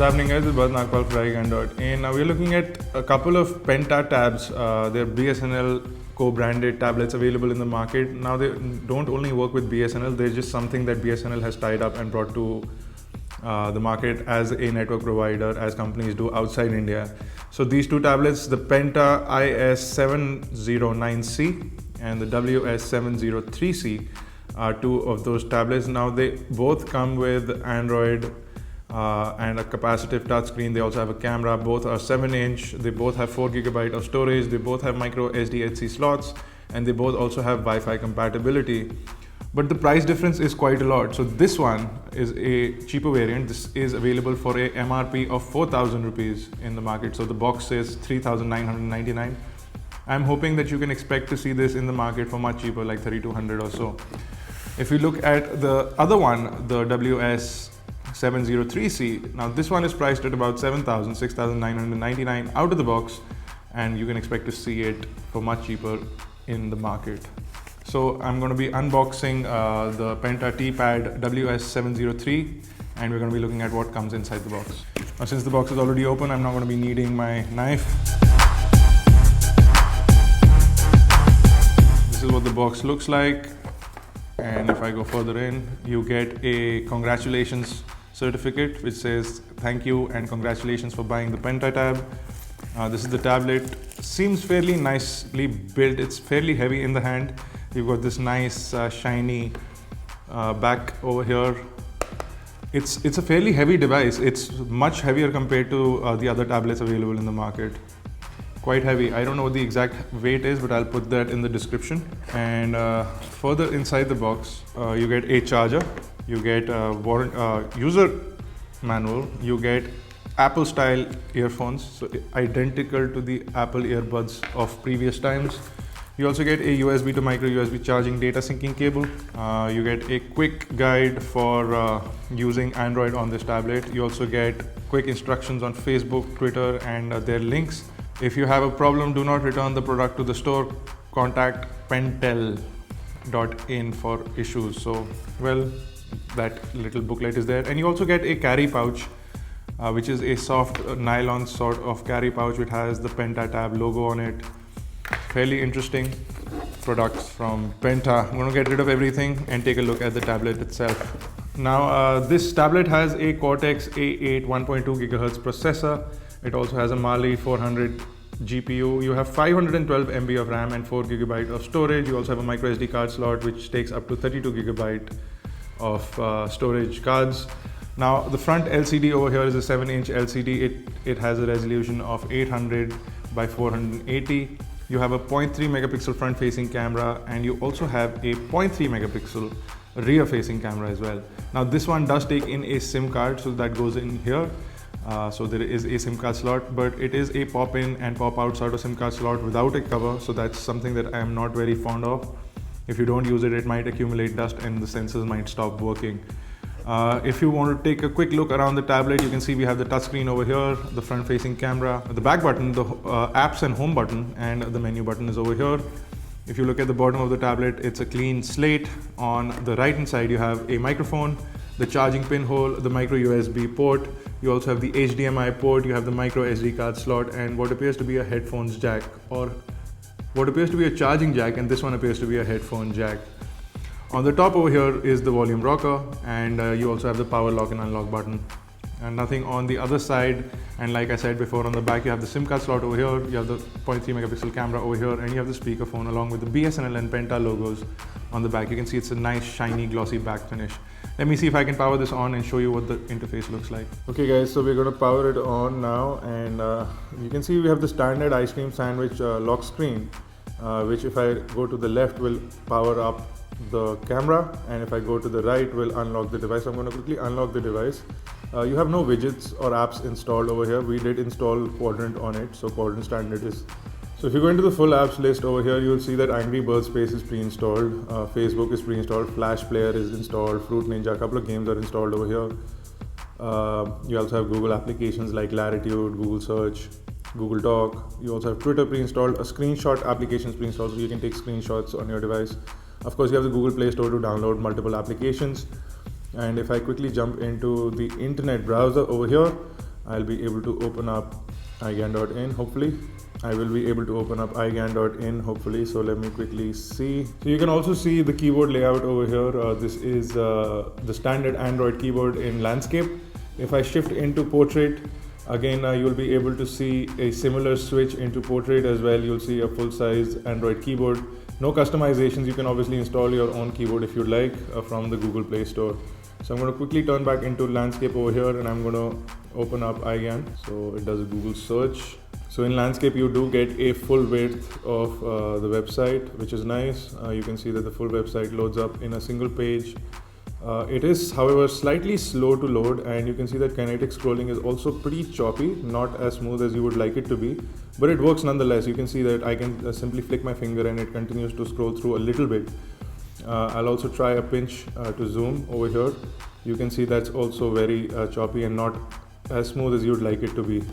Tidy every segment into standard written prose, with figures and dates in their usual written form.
happening, guys? It's Bharat Nagpal for iGun.in. And now we're looking at a couple of Penta tabs. They're BSNL co-branded tablets available in the market. Now they don't only work with BSNL, they're just something that BSNL has tied up and brought to the market as a network provider, as companies do outside India. So these two tablets, the Penta IS709C and the WS703C, are two of those tablets. Now they both come with Android and a capacitive touchscreen. They also have a camera. Both are 7-inch. They both have 4GB of storage. They both have micro SDHC slots, and they both also have Wi-Fi compatibility. But the price difference is quite a lot. So this one is a cheaper variant. This is available for a MRP of 4,000 rupees in the market. So the box says 3,999. I'm hoping that you can expect to see this in the market for much cheaper, like 3,200 or so. If you look at the other one, the WS703C, now this one is priced at about 7,000, 6,999 out of the box, and you can expect to see it for much cheaper in the market. So I'm going to be unboxing the Penta TPad WS703, and we're going to be looking at what comes inside the box. Now, since the box is already open, I'm not going to be needing my knife. This is what the box looks like. And if I go further in, you get a congratulations certificate which says thank you and congratulations for buying the Penta tab. This is the tablet. Seems fairly nicely built. It's fairly heavy in the hand. You've got this nice shiny back over here. It's a fairly heavy device. It's much heavier compared to the other tablets available in the market. Quite heavy. I don't know what the exact weight is, but I'll put that in the description. And further inside the box, you get a charger, you get a user manual, you get Apple style earphones, so identical to the Apple earbuds of previous times. You also get a USB to micro USB charging data syncing cable. You get a quick guide for using Android on this tablet. You also get quick instructions on Facebook, Twitter, and their links. If you have a problem, do not return the product to the store. Contact pentel.in for issues. So, well, that little booklet is there. And you also get a carry pouch, which is a soft nylon sort of carry pouch which has the Penta tab logo on it. Fairly interesting products from Penta. I'm going to get rid of everything and take a look at the tablet itself. Now, this tablet has a Cortex A8 1.2 GHz processor. It also has a Mali 400 GPU. You have 512 MB of RAM and 4 GB of storage. You also have a micro SD card slot which takes up to 32 GB of storage cards. Now the front LCD over here is a 7-inch LCD. It has a resolution of 800 by 480. You have a 0.3 megapixel front facing camera, and you also have a 0.3 megapixel rear facing camera as well. Now this one does take in a SIM card, so that goes in here. So there is a SIM card slot, but it is a pop-in and pop-out sort of SIM card slot without a cover. So that's something that I am not very fond of. If you don't use it, it might accumulate dust and the sensors might stop working. If you want to take a quick look around the tablet, you can see we have the touchscreen over here, the front-facing camera, the back button, the apps and home button, and the menu button is over here. If you look at the bottom of the tablet, it's a clean slate. On the right-hand side, you have a microphone, the charging pin hole, the micro USB port. You also have the HDMI port, you have the micro SD card slot, and what appears to be a headphones jack, or what appears to be a charging jack, and this one appears to be a headphone jack. On the top over here is the volume rocker, and you also have the power lock and unlock button. And nothing on the other side. And like I said before, on the back you have the SIM card slot over here, you have the 0.3 megapixel camera over here, and you have the speakerphone along with the BSNL and Penta logos on the back. You can see it's a nice shiny glossy back finish. Let me see if I can power this on and show you what the interface looks like. Okay guys, so we're going to power it on now, and you can see we have the standard ice cream sandwich lock screen, which if I go to the left will power up the camera, and if I go to the right will unlock the device. So I'm going to quickly unlock the device. You have no widgets or apps installed over here. We did install Quadrant on it, so Quadrant standard is. So if you go into the full apps list over here, you'll see that Angry Birds Space is pre-installed, Facebook is pre-installed, Flash Player is installed, Fruit Ninja, a couple of games are installed over here. You also have Google applications like Latitude, Google Search, Google Doc. You also have Twitter pre-installed, a screenshot application is pre-installed, so you can take screenshots on your device. Of course, you have the Google Play Store to download multiple applications. And if I quickly jump into the internet browser over here, I'll be able to open up iGAN.in. Hopefully I will be able to open up iGAN.in hopefully. So let me quickly see. So you can also see the keyboard layout over here. This is the standard Android keyboard in landscape. If I shift into portrait, again you'll be able to see a similar switch into portrait as well. You'll see a full-size Android keyboard. No customizations. You can obviously install your own keyboard if you'd like from the Google Play Store. So I'm going to quickly turn back into landscape over here, and I'm going to open up iGAN. So it does a Google search. So in landscape you do get a full width of the website, which is nice. You can see that the full website loads up in a single page. It is, however, slightly slow to load, and you can see that kinetic scrolling is also pretty choppy, not as smooth as you would like it to be, but it works nonetheless. You can see that I can simply flick my finger and it continues to scroll through a little bit. I'll also try a pinch to zoom over here. You can see that's also very choppy and not as smooth as you'd like it to be.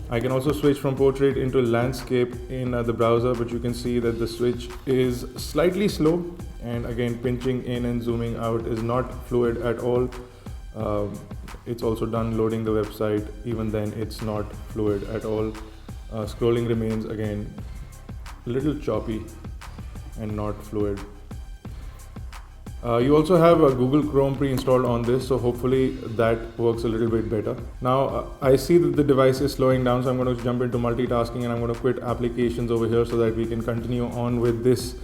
I can also switch from portrait into landscape in the browser, but you can see that the switch is slightly slow, and again pinching in and zooming out is not fluid at all. It's also done loading the website, even then it's not fluid at all. Scrolling remains again a little choppy and not fluid. You also have a Google Chrome pre-installed on this, so hopefully that works a little bit better. Now I see that the device is slowing down, so I'm going to jump into multitasking and I'm going to quit applications over here so that we can continue on with this.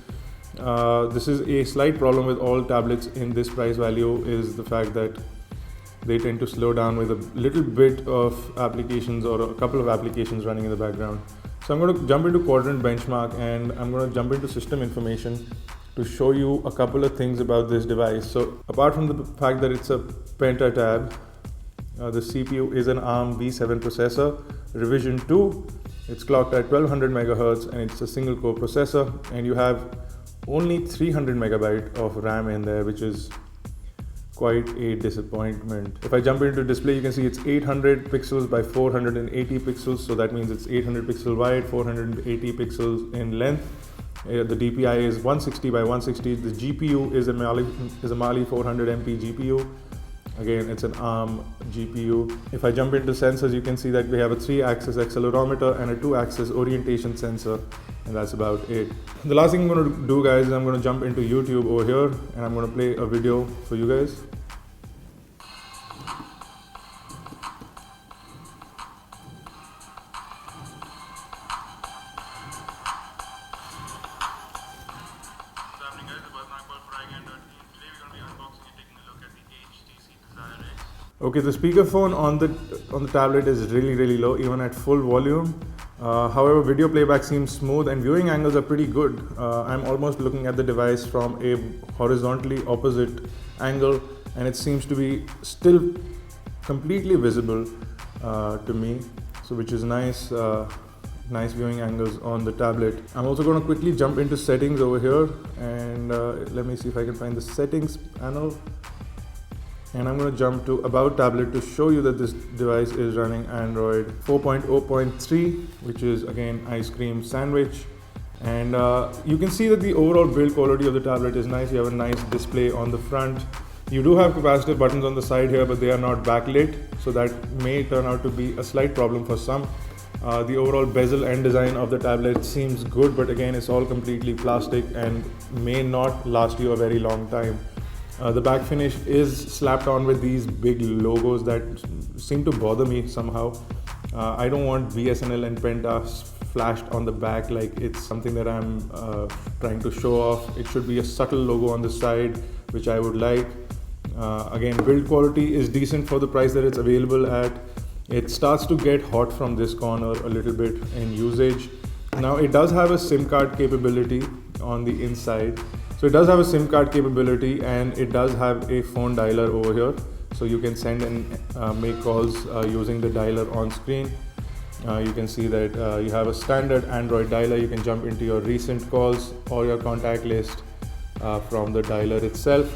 This is a slight problem with all tablets in this price value, is the fact that they tend to slow down with a little bit of applications or a couple of applications running in the background. So I'm going to jump into Quadrant Benchmark, and I'm going to jump into system information to show you a couple of things about this device. So apart from the fact that it's a PentaTab, the CPU is an ARM v7 processor, revision 2. It's clocked at 1200 megahertz and it's a single core processor, and you have only 300 megabyte of RAM in there, which is quite a disappointment. If I jump into display, you can see it's 800 pixels by 480 pixels, so that means it's 800 pixel wide, 480 pixels in length. The DPI is 160 by 160. The GPU is a Mali 400 MP GPU. Again, it's an ARM GPU. If I jump into sensors, you can see that we have a 3-axis accelerometer and a 2-axis orientation sensor, and that's about it. The last thing I'm going to do, guys, is I'm going to jump into YouTube over here, and I'm going to play a video for you guys. Okay, the speakerphone on the tablet is really low, even at full volume. However, video playback seems smooth and viewing angles are pretty good. I'm almost looking at the device from a horizontally opposite angle, and it seems to be still completely visible to me, so which is nice. Nice viewing angles on the tablet. I'm also going to quickly jump into settings over here, and let me see if I can find the settings panel. And I'm going to jump to About Tablet to show you that this device is running Android 4.0.3, which is again ice cream sandwich. And you can see that the overall build quality of the tablet is nice. You have a nice display on the front. You do have capacitive buttons on the side here, but they are not backlit, so that may turn out to be a slight problem for some. The overall bezel and design of the tablet seems good, but again, it's all completely plastic and may not last you a very long time. The back finish is slapped on with these big logos that seem to bother me somehow. I don't want BSNL and Penta flashed on the back like it's something that I'm trying to show off. It should be a subtle logo on the side, which I would like. Again, build quality is decent for the price that it's available at. It starts to get hot from this corner a little bit in usage. Now it does have a SIM card capability on the inside. So it does have a SIM card capability, and it does have a phone dialer over here. So you can send and make calls using the dialer on screen. You can see that you have a standard Android dialer. You can jump into your recent calls or your contact list from the dialer itself.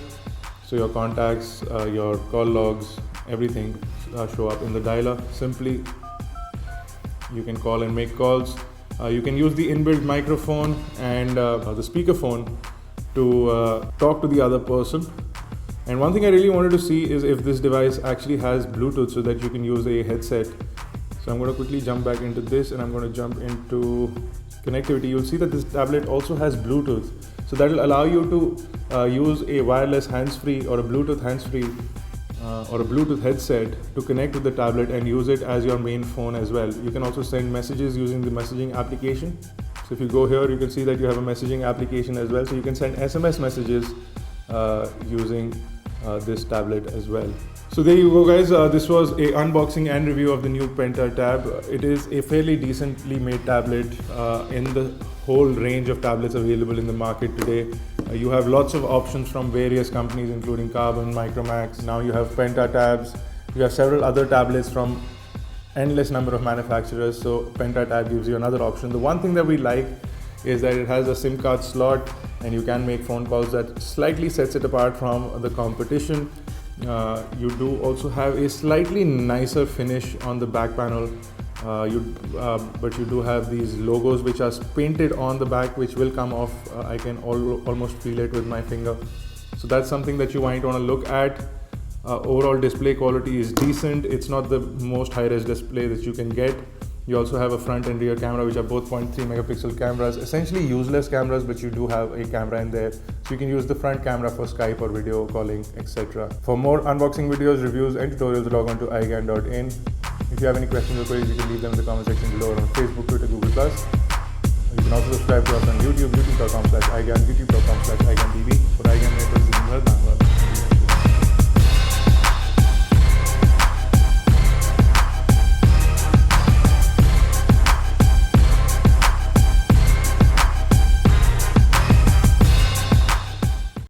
So your contacts, your call logs, everything show up in the dialer. Simply, you can call and make calls. You can use the inbuilt microphone and the speakerphone to talk to the other person. And one thing I really wanted to see is if this device actually has Bluetooth so that you can use a headset. So I'm going to quickly jump back into this and I'm going to jump into connectivity. You'll see that this tablet also has Bluetooth. So that will allow you to use a wireless hands-free or a Bluetooth hands-free or a Bluetooth headset to connect with the tablet and use it as your main phone as well. You can also send messages using the messaging application. So if you go here, you can see that you have a messaging application as well. So you can send SMS messages using this tablet as well. So there you go, guys. This was a unboxing and review of the new Penta Tab. It is a fairly decently made tablet in the whole range of tablets available in the market today. You have lots of options from various companies including Carbon, Micromax. Now you have Penta Tabs. You have several other tablets from endless number of manufacturers. So Penta Tab gives you another option. The one thing that we like is that it has a SIM card slot and you can make phone calls. That slightly sets it apart from the competition. You do also have a slightly nicer finish on the back panel, but you do have these logos which are painted on the back, which will come off. I can almost feel it with my finger. So that's something that you might want to look at. Overall display quality is decent. It's not the most high-res display that you can get. You also have a front and rear camera, which are both 0.3 megapixel cameras, essentially useless cameras, but you do have a camera in there. So you can use the front camera for Skype or video calling, etc. For more unboxing videos, reviews and tutorials, log on to iGyan.in. If you have any questions or queries, you can leave them in the comment section below or on Facebook, Twitter, Google+. You can also subscribe to us on YouTube, youtube.com/iGyan, youtube.com/iGyanTV. For iGyan Networks, this is Bharat Nagwal.